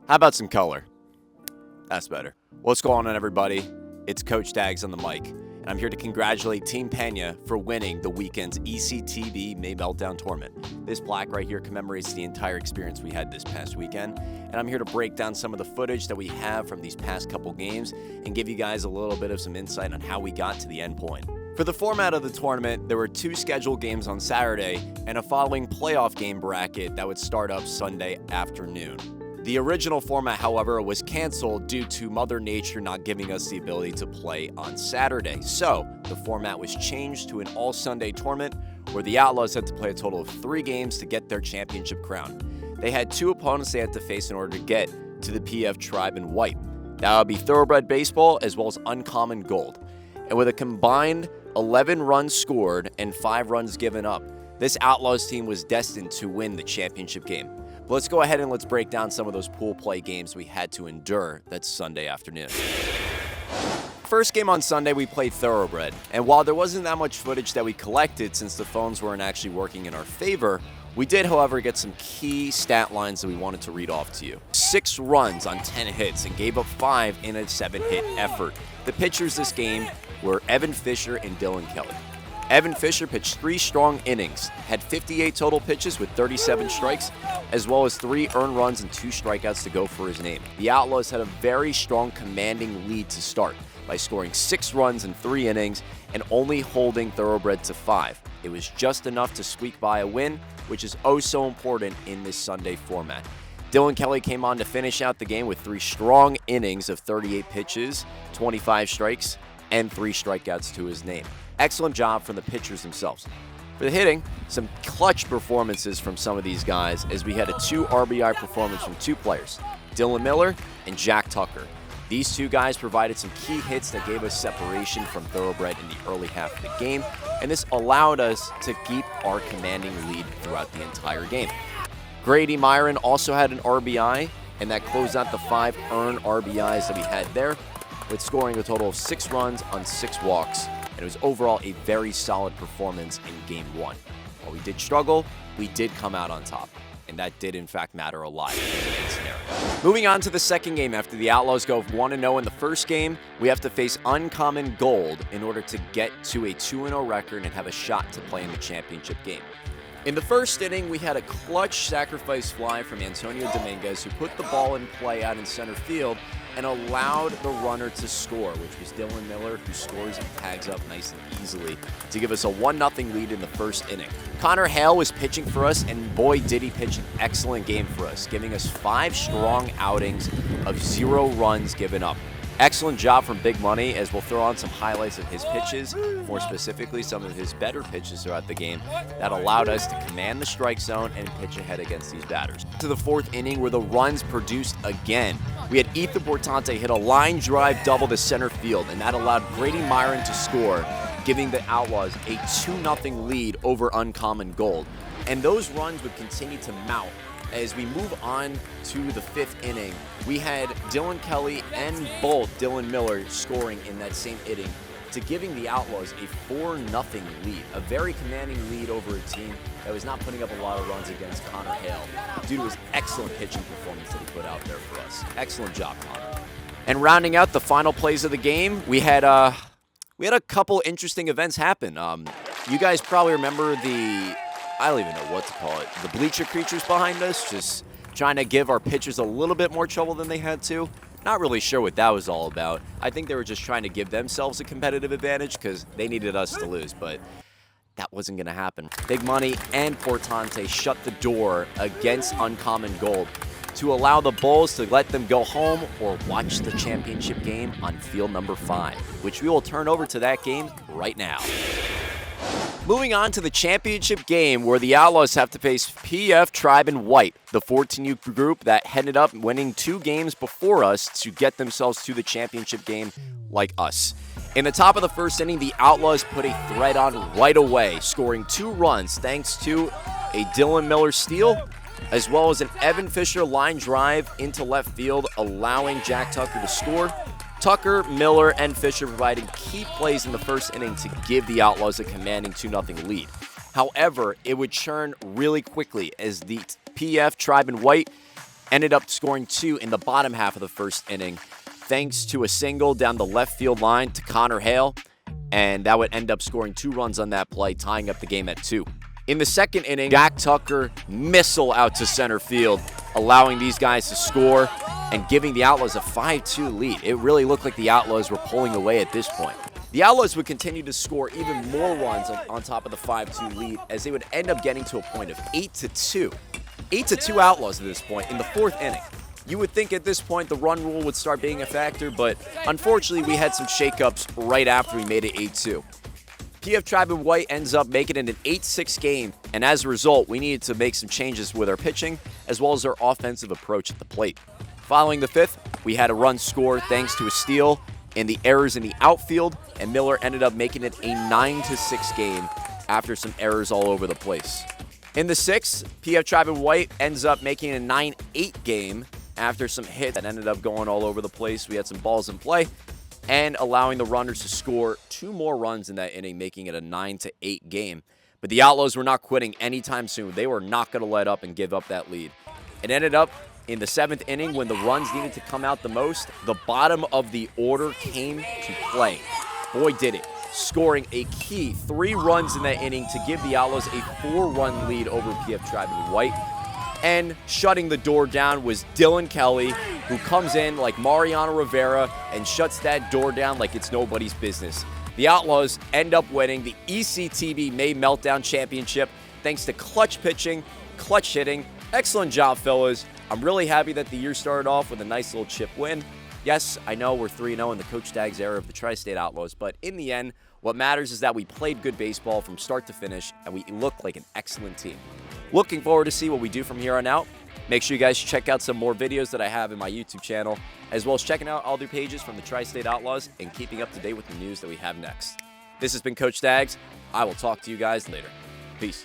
How about some color? That's better. What's going on, everybody? It's Coach Dags on the mic, and I'm here to congratulate Team Pena for winning the weekend's ECTV May Meltdown tournament. This plaque right here commemorates the entire experience we had this past weekend, and I'm here to break down some of the footage that we have from these past couple games and give you guys a little bit of some insight on how we got to the end point. For the format of the tournament, there were 2 scheduled games on Saturday and a following playoff game bracket that would start up Sunday afternoon. The original format, however, was canceled due to Mother Nature not giving us the ability to play on Saturday. So, the format was changed to an all-Sunday tournament where the Outlaws had to play a total of 3 games to get their championship crown. They had 2 opponents they had to face in order to get to the PF Tribe in White. That would be Thoroughbred Baseball as well as Uncommon Gold. And with a combined 11 runs scored and 5 runs given up, this Outlaws team was destined to win the championship game. But let's go ahead and let's break down some of those pool play games we had to endure that Sunday afternoon. First game on Sunday, we played Thoroughbred. And while there wasn't that much footage that we collected since the phones weren't actually working in our favor, we did, however, get some key stat lines that we wanted to read off to you. 6 runs on 10 hits and gave up 5 in a 7-hit effort. The pitchers this game were Evan Fisher and Dylan Kelly. Evan Fisher pitched 3 strong innings, had 58 total pitches with 37 strikes, as well as 3 earned runs and 2 strikeouts to go for his name. The Outlaws had a very strong commanding lead to start by scoring 6 runs in 3 innings and only holding Thoroughbred to 5. It was just enough to squeak by a win, which is oh so important in this Sunday format. Dylan Kelly came on to finish out the game with 3 strong innings of 38 pitches, 25 strikes, and 3 strikeouts to his name. Excellent job from the pitchers themselves. For the hitting, some clutch performances from some of these guys as we had a 2 RBI performance from 2 players, Dylan Miller and Jack Tucker. These 2 guys provided some key hits that gave us separation from Thoroughbred in the early half of the game, and this allowed us to keep our commanding lead throughout the entire game. Grady Myron also had an RBI, and that closed out the 5 earned RBIs that we had there, with scoring a total of 6 runs on 6 walks. And it was overall a very solid performance in Game 1. While we did struggle, we did come out on top. And that did, in fact, matter a lot in the scenario. Moving on to the second game, after the Outlaws go 1-0 in the first game, we have to face Uncommon Gold in order to get to a 2-0 record and have a shot to play in the championship game. In the first inning, we had a clutch sacrifice fly from Antonio Dominguez, who put the ball in play out in center field and allowed the runner to score, which was Dylan Miller, who scores and tags up nice and easily to give us a 1-0 lead in the first inning. Connor Hale was pitching for us, and boy did he pitch an excellent game for us, giving us 5 strong outings of 0 runs given up. Excellent job from Big Money, as we'll throw on some highlights of his pitches, more specifically some of his better pitches throughout the game that allowed us to command the strike zone and pitch ahead against these batters. To the 4th inning where the runs produced again. We had Ethan Portante hit a line drive double to center field, and that allowed Grady Myron to score, giving the Outlaws a 2-0 lead over Uncommon Gold. And those runs would continue to mount. As we move on to the 5th inning, we had Dylan Kelly and both Dylan Miller scoring in that same inning to giving the Outlaws a 4-0 lead, a very commanding lead over a team that was not putting up a lot of runs against Connor Hale due to his excellent pitching performance that he put out there for us. Excellent job, Connor. And rounding out the final plays of the game, we had a couple interesting events happen. You guys probably remember I don't even know what to call it, the bleacher creatures behind us, just trying to give our pitchers a little bit more trouble than they had to. Not really sure what that was all about. I think they were just trying to give themselves a competitive advantage because they needed us to lose, but that wasn't going to happen. Big Money and Portante shut the door against Uncommon Gold to allow the Bulls to let them go home or watch the championship game on field number 5, which we will turn over to that game right now. Moving on to the championship game where the Outlaws have to face PF Tribe in White, the 14U group that ended up winning 2 games before us to get themselves to the championship game like us. In the top of the first inning, the Outlaws put a threat on right away, scoring 2 runs thanks to a Dylan Miller steal, as well as an Evan Fisher line drive into left field, allowing Jack Tucker to score. Tucker, Miller, and Fisher providing key plays in the first inning to give the Outlaws a commanding 2-0 lead. However, it would churn really quickly as the PF Tribe in White ended up scoring 2 in the bottom half of the first inning, thanks to a single down the left field line to Connor Hale, and that would end up scoring 2 runs on that play, tying up the game at 2. In the second inning, Jack Tucker missile out to center field, allowing these guys to score and giving the Outlaws a 5-2 lead. It really looked like the Outlaws were pulling away at this point. The Outlaws would continue to score even more runs on top of the 5-2 lead, as they would end up getting to a point of 8-2. 8-2 Outlaws at this point in the 4th inning. You would think at this point the run rule would start being a factor, but unfortunately we had some shakeups right after we made it 8-2. PF Tribe and White ends up making it an 8-6 game, and as a result, we needed to make some changes with our pitching as well as our offensive approach at the plate. Following the 5th, we had a run score thanks to a steal and the errors in the outfield, and Miller ended up making it a 9-6 game after some errors all over the place. In the 6th, PF Tribe and White ends up making a 9-8 game after some hits that ended up going all over the place. We had some balls in play and allowing the runners to score 2 more runs in that inning, making it a 9-8 game. But the Outlaws were not quitting anytime soon. They were not going to let up and give up that lead. It ended up in the 7th inning, when the runs needed to come out the most, the bottom of the order came to play. Boy, did it. Scoring a key 3 runs in that inning to give the Outlaws a 4-run lead over PF Tribe and White. And shutting the door down was Dylan Kelly, who comes in like Mariano Rivera and shuts that door down like it's nobody's business. The Outlaws end up winning the ECTB May Meltdown Championship thanks to clutch pitching, clutch hitting. Excellent job, fellas. I'm really happy that the year started off with a nice little chip win. Yes, I know we're 3-0 in the Coach Dags era of the Tri-State Outlaws, but in the end, what matters is that we played good baseball from start to finish, and we looked like an excellent team. Looking forward to see what we do from here on out. Make sure you guys check out some more videos that I have in my YouTube channel, as well as checking out all the pages from the Tri-State Outlaws and keeping up to date with the news that we have next. This has been Coach Dags. I will talk to you guys later. Peace.